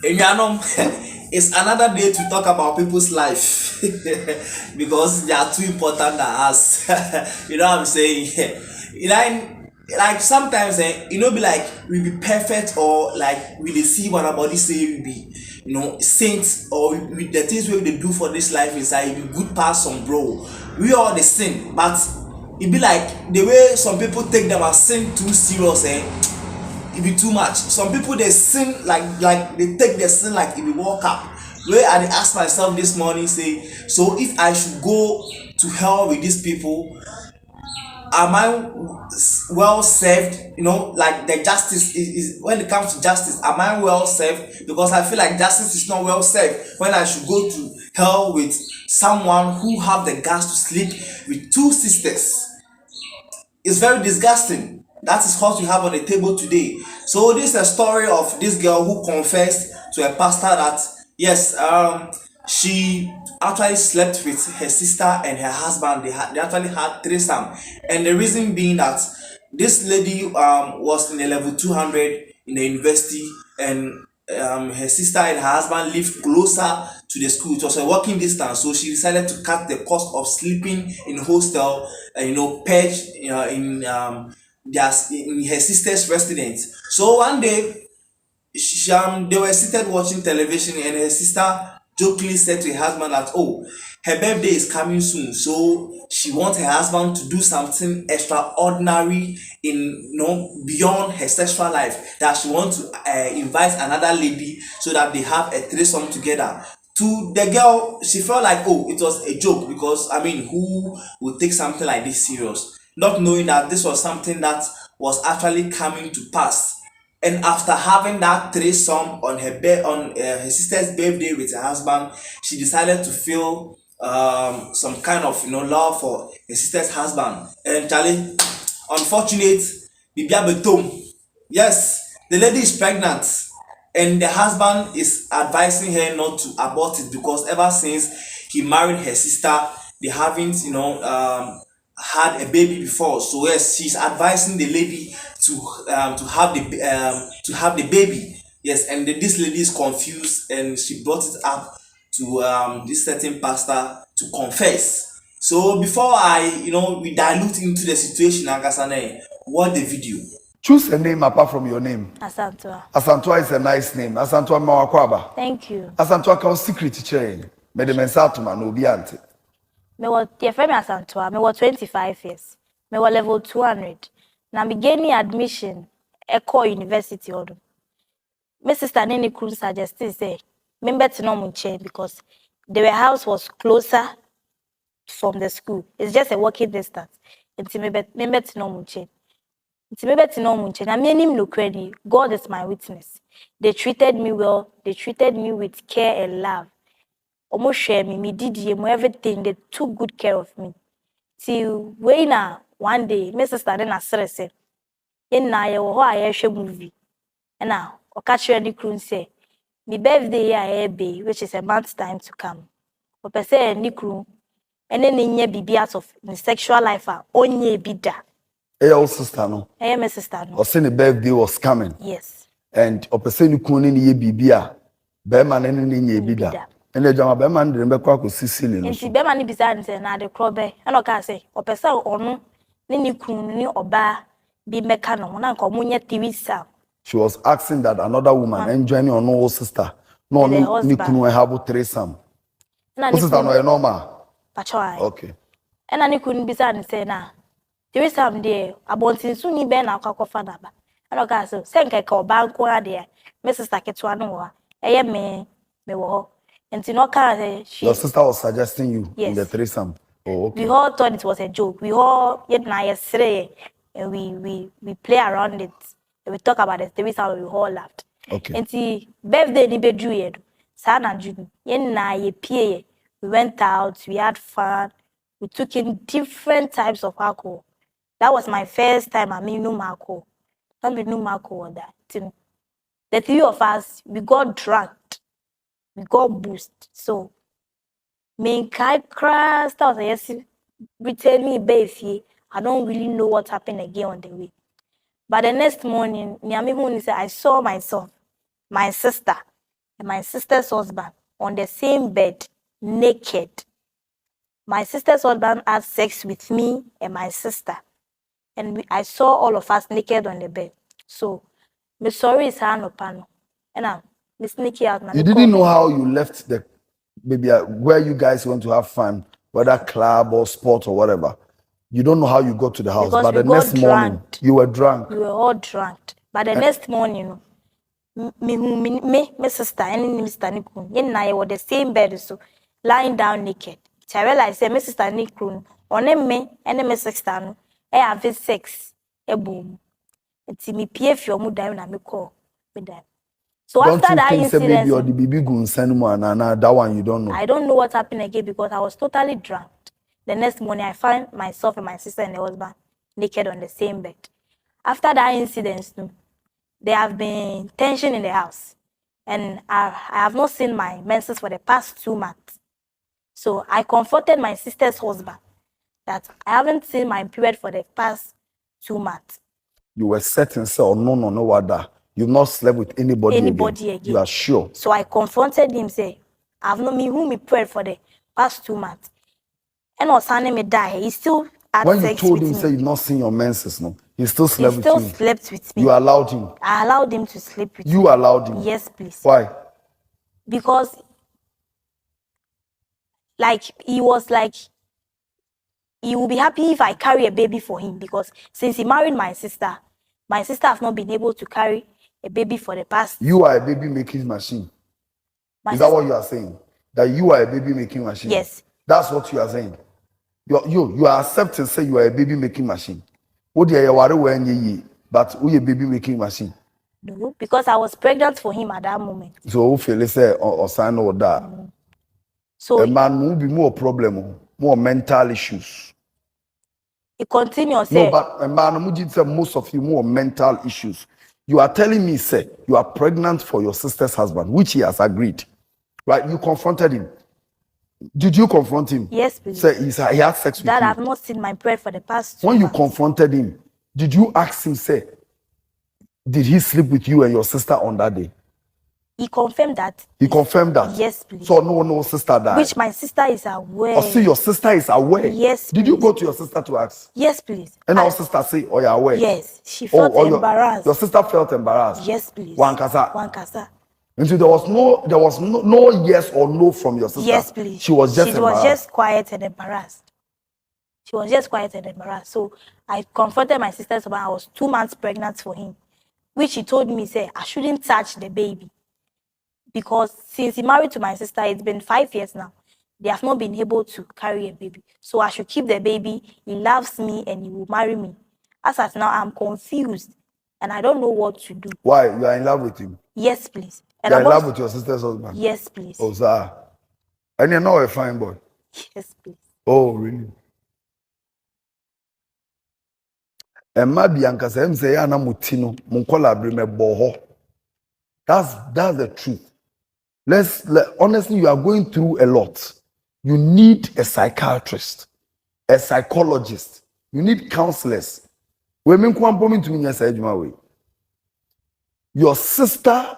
Enuanom, it's another day to talk about people's life because they are too important than us. You know what I'm saying? You know, like sometimes be like we be perfect or like we dey see what our body say we be, saints or we the things wey we dey do for this life inside e be good pass some bro. We all dey sin, but e be like the way some people take them as sin too serious e be too much. Some people dey sin like they take their sin like e be world cup. Wey I dey ask myself this morning say, so if I should go to hell with these people, am I well served? Like the justice is when it comes to justice, am I well served? Because I feel like justice is not well served when I should go to hell with someone who have the guts to sleep with two sisters. It's very disgusting. That is what we have on the table today. So this is a story of this girl who confessed to a pastor that yes, she actually slept with her sister and her husband. They actually had threesome, and the reason being that this lady was in a level 200 in the university, and her sister and her husband lived closer to the school. It was a walking distance, so she decided to cut the cost of sleeping in hostel, purge in her sister's residence. So one day they were seated watching television, and her sister jokingly said to her husband that, oh, her birthday is coming soon, so she wants her husband to do something extraordinary beyond her sexual life, that she wants to invite another lady so that they have a threesome together. To the girl, she felt like, oh, it was a joke, because I mean, who would take something like this serious, not knowing that this was something that was actually coming to pass. And after having that threesome on her sister's birthday with her husband, she decided to feel some kind of love for her sister's husband. And Charlie, unfortunate, Bibia Betom. Yes, the lady is pregnant, and the husband is advising her not to abort it, because ever since he married her sister, they haven't had a baby before. So yes, she's advising the lady to have the baby. Yes, and this lady is confused, and she brought it up to this certain pastor to confess. So before we dilute into the situation, Ankasane, watch the video. Choose a name apart from your name. Asantwa. Asantwa is a nice name. Asantwa Mawakwaba. Thank you. Asantwa can secret chain. Mede mensatuma no biante. Me was dear friend Asantwa. Me was 25 years. Me was level 200. Na me gaining admission Eco University odo. My sister Nene Kun suggested say me better no munche because the house was closer from the school. It's just a walking distance. Nti me better no munche. Na me nim no credit. God is my witness. They treated me well. They treated me with care and love. Almost share me did everything. They took good care of me. Till when one day, my sister then stress in na ye wo a ye movie. And now, or catch any crew say, my birthday ya be, which is a month's time to come. Or per se any crew, and then in ye be out of the sexual life onye bida. Hey, your sister no. Hey, my sister no. Or say the birthday was coming. Yes. And opese ni kunu ni ye bibia. Be man ni ye bida. And the jama be man de be kwa ko sisili no. Nti be man ni bisa nse na de krobe. And o ka say, opese onu ni kunu ni oba bi meka no na nka omunye threesome. She was asking that another woman enjoying on no sister. No, ni kunu have threesome. Na ni sister no normal. Pacho. Okay. And ani kunu bisa nse na threesome there abontin so ni be na akwakofa na ba. And o ka say, senke ka oba nko ade me sister ketwa no wa. Eye me wo. And your sister was suggesting you in the threesome. Oh, okay. We all thought it was a joke. We all and we play around it. And we talk about the threesome. We all laughed. Okay. And the birthday ni bedu yedo. Sana June. We went out. We had fun. We took in different types of alcohol. That was my first time. I mean, no alcohol. Don't be no alcohol that. The three of us, we got drunk. We got boost. So, main crash that was yes, return me baby. I don't really know what happened again on the way. But the next morning, I saw myself, my sister, and my sister's husband on the same bed, naked. My sister's husband had sex with me and my sister. And I saw all of us naked on the bed. So, me sorry is no pano. And I'm sneaky out. You didn't know how you left the maybe where you guys went to have fun, whether club or sport or whatever. You don't know how you got to the house, Because but we the got next morning drunk. you were drunk. We were all drunk. But the next morning, me sister, and Mr. Nikun, and I were the same bed, so lying down naked. I realized that my sister Nikun, on me and my sister, I have sex, a boom. It's me PF your mood down and me call with them. So Don't after you that think incident, maybe or the baby gun send more and that one you don't know? I don't know what happened again because I was totally drunk. The next morning, I found myself and my sister and the husband naked on the same bed. After that incident, there have been tension in the house. And I have not seen my menses for the past 2 months. So I confronted my sister's husband that I haven't seen my period for the past 2 months. You were certain, say, oh, no, what that. You've not slept with anybody again. You are sure. So I confronted him, say, I've not me whom me prayed for the past 2 months. And Osane me die. He still had when sex you told with him, me. say you've not seen your menses, no, he still slept He still with you. slept with me. You allowed him. I allowed him to sleep with me. You allowed him. Yes, please. Why? Because, like, he was like, he will be happy if I carry a baby for him. Because since he married my sister has not been able to carry a baby for the past. You are a baby making machine. Is that what you are saying? That you are a baby making machine? Yes. That's what you are saying. You are accepting, say you are a baby making machine. What do you are, but we a baby making machine? No, because I was pregnant for him at that moment. So who feel say or sign or that? So a man will be more problem, more mental issues. It continues. No, but a man would say most of you more mental issues. You are telling me, say, you are pregnant for your sister's husband, which he has agreed. Right? You confronted him. Did you confront him? Yes, please. Say he had sex with you. That I've not seen my bread for the past 2 When months. you confronted him, did you ask him, say, did he sleep with you and your sister on that day? He confirmed that. He confirmed that? Yes, please. So no sister died? Which my sister is aware. Oh, see, your sister is aware? Yes, Did please. you go to your sister to ask? Yes, please. And our sister say, oh, you're aware? Yes, she felt embarrassed. Your sister felt embarrassed? Yes, please. One kasa. And so there was no yes or no from your sister? Yes, please. She was just embarrassed? She was just quiet and embarrassed. So I confronted my sister about I was 2 months pregnant for him, which he told me, say, I shouldn't touch the baby. Because since he married to my sister, it's been 5 years now. They have not been able to carry a baby. So I should keep the baby. He loves me and he will marry me. As of now, I'm confused and I don't know what to do. Why? You are in love with him? Yes, please. And you are in love with your sister's husband? Yes, please. Oh, sir. And you're not a fine boy? Yes, please. Oh, really? Emma Bianca says, say, "Ana mutino, munkola brime boho." That's the truth. Honestly, you are going through a lot. You need a psychiatrist, a psychologist. You need counselors. Your sister's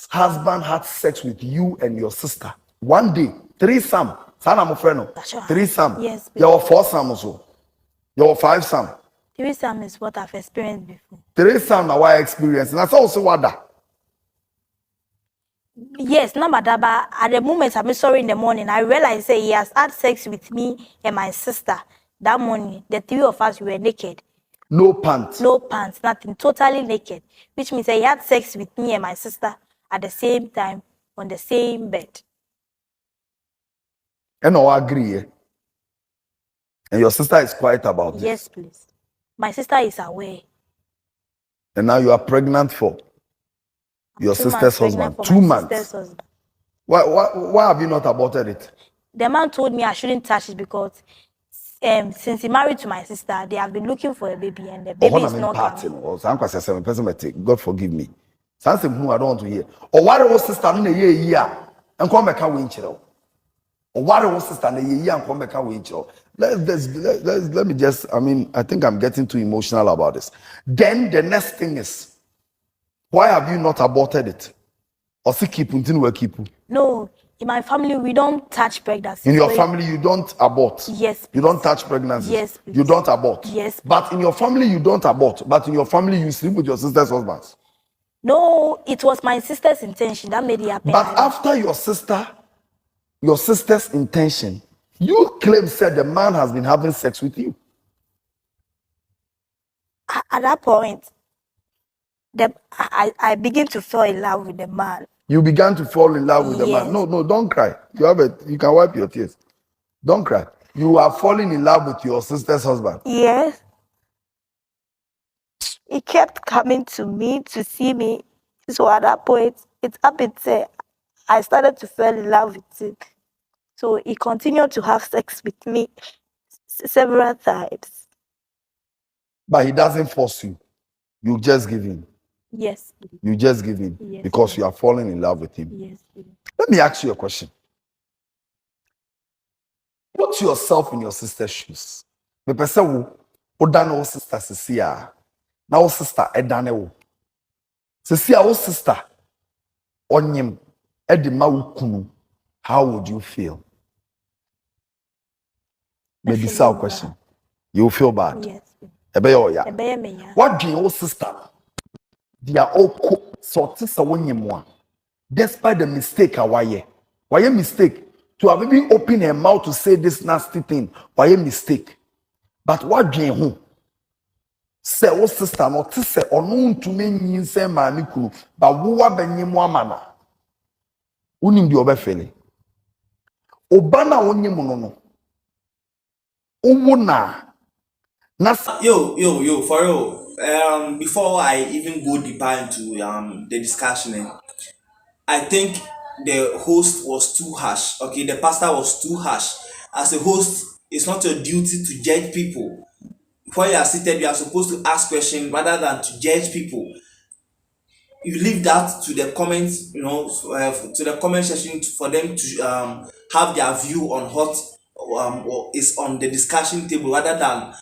husband had sex with you and your sister. One day, threesome. Threesome. Yes. You were 4-some also. You were 5-some. Threesome is what I've experienced before. Threesome now I experienced. And that's also what that. Yes, number that, but at the moment I'm sorry in the morning, I realized he has had sex with me and my sister. That morning, the three of us were naked. No pants. No pants, nothing, totally naked. Which means he had sex with me and my sister at the same time on the same bed. And I agree. Eh? And your sister is quiet about this. Yes, please. My sister is aware. And now you are pregnant for your sister's husband. 2 months. Why have you not aborted it? The man told me I shouldn't touch it because since he married to my sister, they have been looking for a baby and the baby is not coming. God forgive me. Something who I don't want to hear. Or why was sister in a year and come back and chill? Or why was sister in a year and come back and chill? Let me just, I think I'm getting too emotional about this. Then the next thing is, why have you not aborted it? Also keep until we keep. No, in my family we don't touch pregnancy. In your family, you don't abort. Yes, please. You don't touch pregnancies. Yes, please. You don't abort. Yes, please. But in your family, you don't abort. But in your family, you sleep with your sister's husbands. No, it was my sister's intention that made it happen. But after your sister's intention, you claim said the man has been having sex with you. At that point, I begin to fall in love with the man. You began to fall in love with the Yes. man. No, don't cry. You can wipe your tears. Don't cry. You are falling in love with your sister's husband. Yes. He kept coming to me to see me. So at that point, it happened. I started to fall in love with him. So he continued to have sex with me several times. But he doesn't force you. You just give in. Yes. You just give in. Yes. Because you are falling in love with him. Yes. Let me ask you a question. Put yourself in your sister's shoes. Me pese wo dan wo sister sesia. Na wo sister edane wo. Sesia wo sister onyim edi ma wo kunu. How would you feel? Maybe a question. You will feel bad. Yes. Ebe yo ya. Yeah. What do your sister? They are all sorts of one. Despite the mistake, why mistake? To have even opened her mouth to say this nasty thing, why a mistake? But what do you say? Oh, sister, not to say, or no to me, say, Maniku, but who are benyim wamana? Unim the obefele. Obana onye monono. Umuna. Yo, for real. Before I even go deeper into the discussion, I think the host was too harsh. Okay, the pastor was too harsh. As a host, it's not your duty to judge people. When you are seated, you are supposed to ask questions rather than to judge people. You leave that to the comments, to the comment section for them to have their view on what is on the discussion table rather than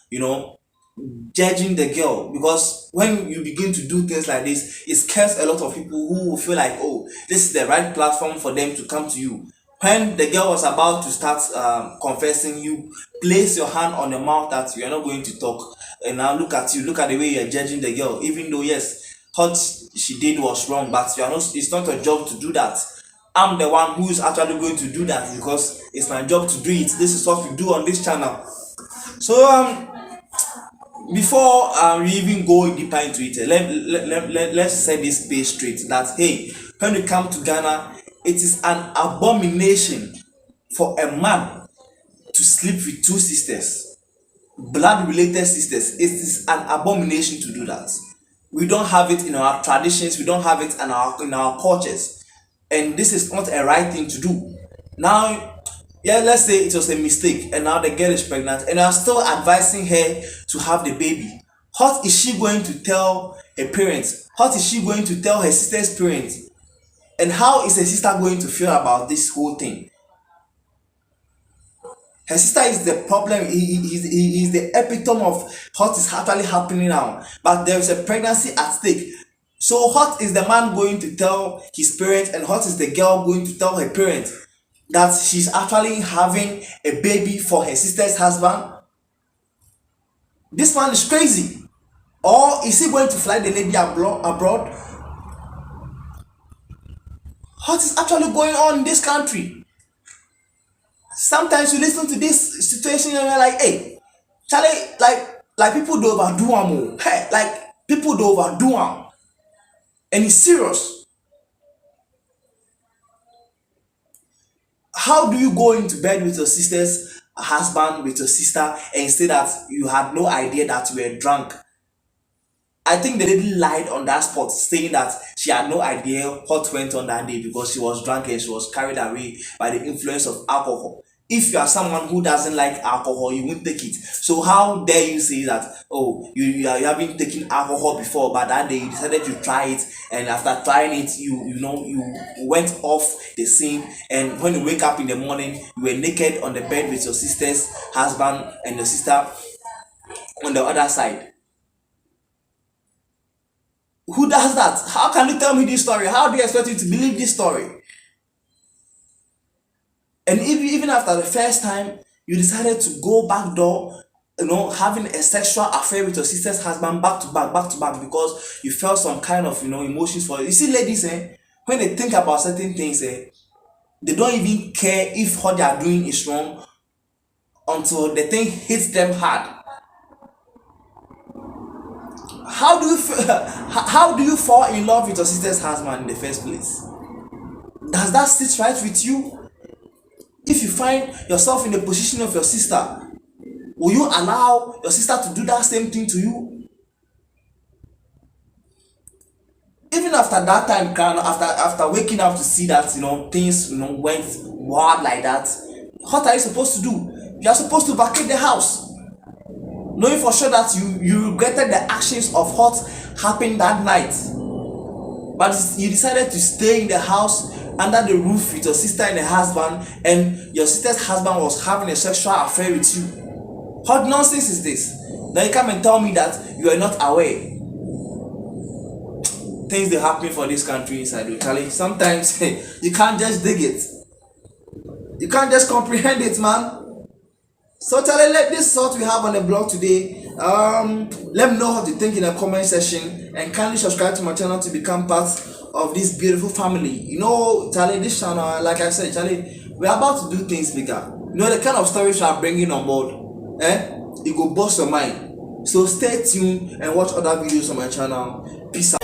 judging the girl. Because when you begin to do things like this, it scares a lot of people who will feel like, oh, this is the right platform for them to come to you. When the girl was about to start confessing, you place your hand on the mouth that you are not going to talk, and now look at the way you are judging the girl, even though yes, what she did was wrong, but you are not, it's not your job to do that. I'm the one who is actually going to do that because it's my job to do it. This is what we do on this channel. So before we even go deeper into it, let's set this page straight that hey, when we come to Ghana, it is an abomination for a man to sleep with two sisters, blood related sisters. It is an abomination to do that. We don't have it in our traditions, we don't have it in our cultures, and this is not a right thing to do. Now, yeah, let's say it was a mistake and now the girl is pregnant and you are still advising her to have the baby. What is she going to tell her parents? What is she going to tell her sister's parents? And how is her sister going to feel about this whole thing? Her sister is the problem. He is the epitome of what is actually happening now. But there is a pregnancy at stake. So what is the man going to tell his parents and what is the girl going to tell her parents? That she's actually having a baby for her sister's husband? This man is crazy. Or is he going to fly the lady abroad? What is actually going on in this country? Sometimes you listen to this situation and you're like, hey, Charlie, like people do overdo them. Hey, like people do overdo them. And it's serious. How do you go into bed with your sister's husband, with your sister, and say that you had no idea that you were drunk? I think the lady lied on that spot, saying that she had no idea what went on that day because she was drunk and she was carried away by the influence of alcohol. If you are someone who doesn't like alcohol, you won't take it. So how dare you say that, oh, you haven't taken alcohol before, but that day you decided to try it, and after trying it, you went off the scene, and when you wake up in the morning, you were naked on the bed with your sister's husband and your sister on the other side. Who does that? How can you tell me this story? How do you expect me to believe this story? And even after the first time, you decided to go back door, having a sexual affair with your sister's husband back to back, because you felt some kind of, emotions for it. You see, ladies, when they think about certain things, they don't even care if what they are doing is wrong until the thing hits them hard. How do you how do you fall in love with your sister's husband in the first place? Does that sit right with you? If you find yourself in the position of your sister, will you allow your sister to do that same thing to you? Even after that time, after waking up to see that things went wild like that, what are you supposed to do? You are supposed to vacate the house, knowing for sure that you regretted the actions of what happened that night, but you decided to stay in the house under the roof with your sister and her husband, and your sister's husband was having a sexual affair with you. What nonsense is this? Now you come and tell me that you are not aware. Things they happen for this country inside, Charlie. Sometimes you can't just dig it. You can't just comprehend it, man. So Charlie, this is what we have on the blog today. Let me know what you think in the comment section, and kindly subscribe to my channel to become part of this beautiful family. Charlie, this channel, like I said, Charlie, we're about to do things bigger. The kind of stories we are bringing on board, it go bust your mind. So stay tuned and watch other videos on my channel. Peace out.